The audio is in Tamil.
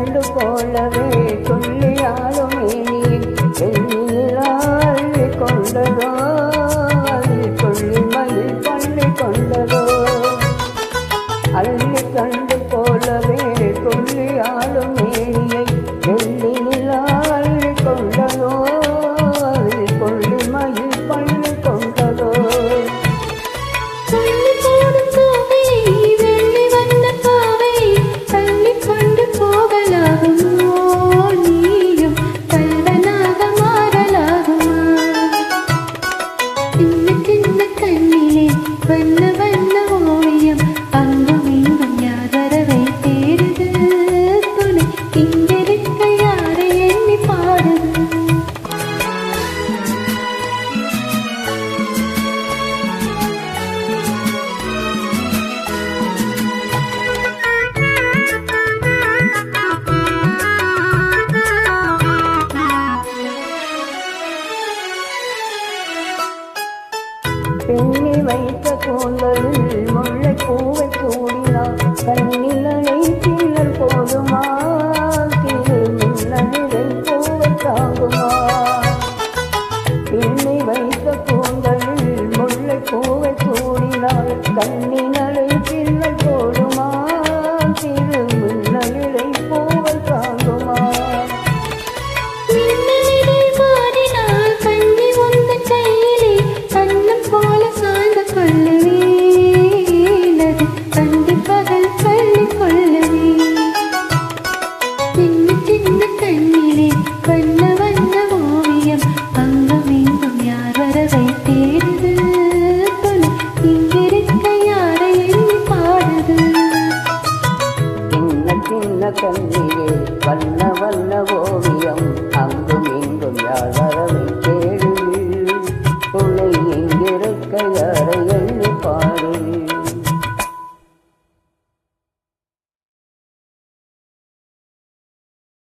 தண்டு போலவே துள்ளியாலும் எண்ணிலாள்ளி கொண்டதோ அள்ளி கொள்ளி மயில் பள்ளி கொண்டதோ அள்ளி தண்டு போலவே துள்ளியாலும் மேனியை எண்ணிலாள்ளி கொண்டதோ அள்ளி கொள்ளி மயில் பள்ளி கொண்டதோ பெண்ணி வைத்த கூந்தலில் முல்லை பூவை சூடினார் கண்ணிலை கீழல் போதுமா திரு மின்னலிலை பூவை தாங்குமா பெண்ணி வைத்த கூந்தலில் முல்லை பூவை சூடினார் கண்ணிலை கீழல் போதுமா திரு மின்னலிலை பூவை தாங்குமா கண்ணி